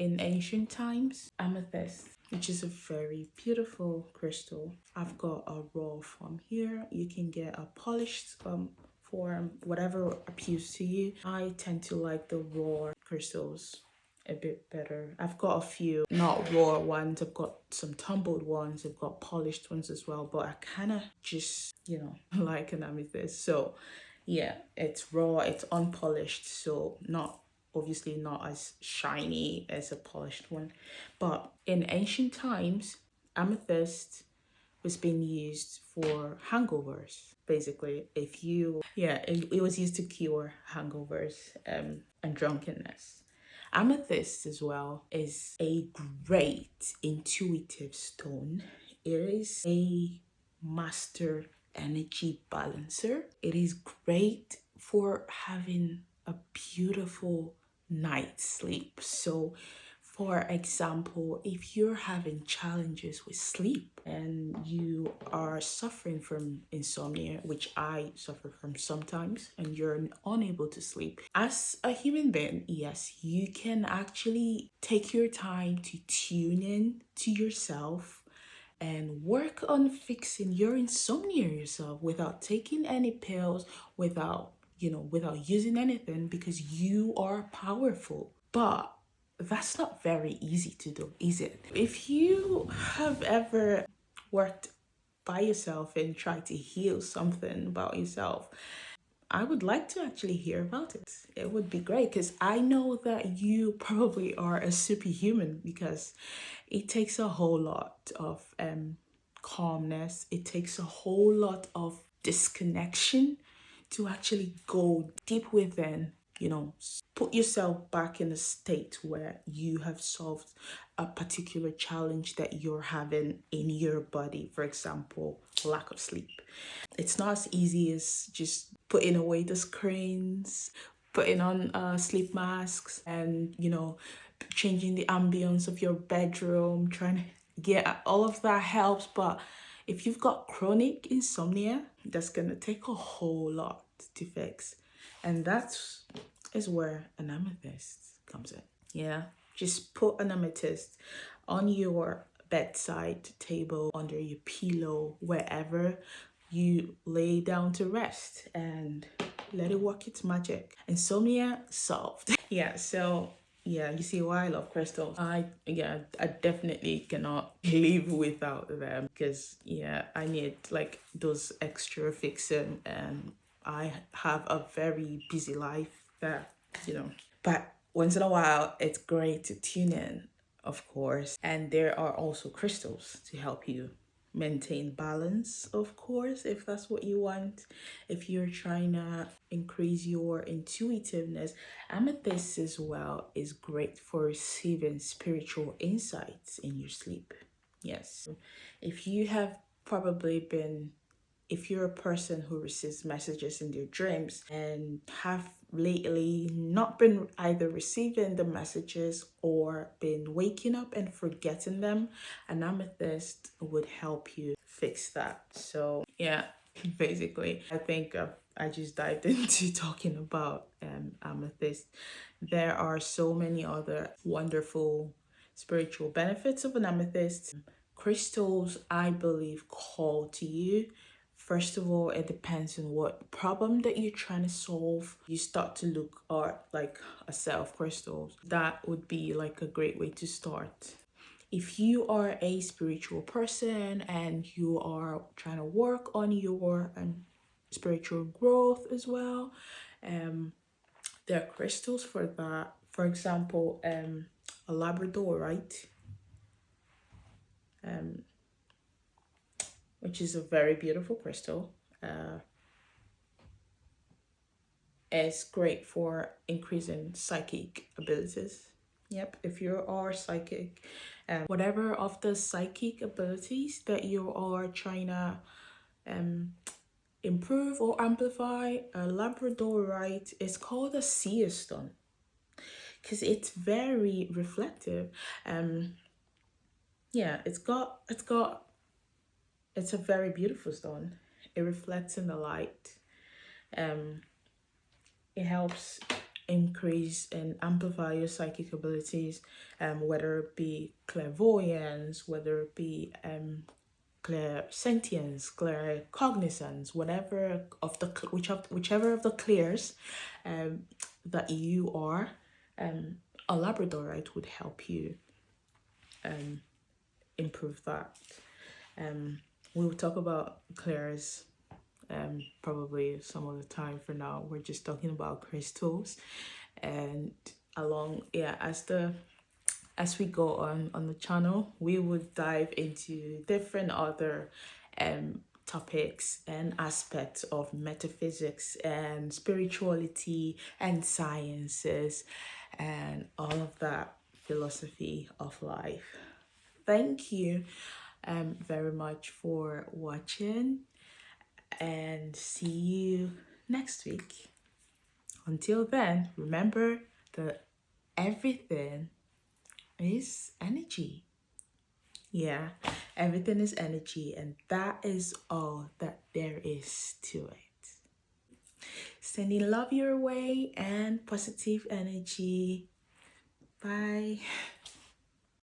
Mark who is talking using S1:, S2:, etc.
S1: in ancient times, amethyst, which is a very beautiful crystal. I've got a raw form here. You can get a polished form, whatever appeals to you. I tend to like the raw crystals a bit better. I've got a few not raw ones. I've got some tumbled ones. I've got polished ones as well. But I kind of just, like an amethyst. So yeah, it's raw, it's unpolished. So obviously not as shiny as a polished one. But in ancient times, amethyst was being used for hangovers. Basically, it was used to cure hangovers and drunkenness. Amethyst as well is a great intuitive stone. It is a master energy balancer. It is great for having a beautiful night's sleep. So for example, if you're having challenges with sleep and you are suffering from insomnia, which I suffer from sometimes, and you're unable to sleep, as a human being, yes, you can actually take your time to tune in to yourself and work on fixing your insomnia yourself without taking any pills, without using anything, because you are powerful. But that's not very easy to do, is it? If you have ever worked by yourself and tried to heal something about yourself, I would like to actually hear about it. It would be great, because I know that you probably are a superhuman, because it takes a whole lot of calmness. It takes a whole lot of disconnection to actually go deep within, put yourself back in a state where you have solved a particular challenge that you're having in your body. For example, lack of sleep. It's not as easy as just putting away the screens, putting on sleep masks, and changing the ambience of your bedroom, trying to get all of that helps. But if you've got chronic insomnia, that's gonna take a whole lot to fix. And that is where an amethyst comes in. Yeah, just put an amethyst on your bedside table, under your pillow, wherever you lay down to rest, and let it work its magic. Insomnia solved. Yeah, so yeah, you see why I love crystals. I definitely cannot live without them, because I need like those extra fixing, and I have a very busy life that, but once in a while it's great to tune in, of course. And there are also crystals to help you maintain balance, of course, if that's what you want. If you're trying to increase your intuitiveness, amethyst as well is great for receiving spiritual insights in your sleep. Yes, if you're a person who receives messages in their dreams and have lately not been either receiving the messages or been waking up and forgetting them, an amethyst would help you fix that. So yeah, basically, I think I just dived into talking about amethyst. There are so many other wonderful spiritual benefits of an amethyst. Crystals, I believe, call to you. First of all, it depends on what problem that you're trying to solve. You start to look at like a set of crystals. That would be like a great way to start. If you are a spiritual person and you are trying to work on your spiritual growth as well, there are crystals for that. For example, a labradorite, which is a very beautiful crystal. Is great for increasing psychic abilities. Yep, if you are psychic, whatever of the psychic abilities that you are trying to improve or amplify, a labradorite is called a seer stone, because it's very reflective. It's a very beautiful stone. It reflects in the light. It helps increase and amplify your psychic abilities, whether it be clairvoyance, whether it be clairsentience, claircognizance, whatever of the whichever of the clairs that you are, a labradorite would help you improve that. We'll talk about clairs probably some of the time. For now, we're just talking about crystals, and as we go on the channel, we would dive into different other topics and aspects of metaphysics and spirituality and sciences and all of that philosophy of life. Thank you very much for watching, and see you next week. Until then, remember that everything is energy. Yeah, everything is energy, and that is all that there is to it. Sending love your way and positive energy. Bye.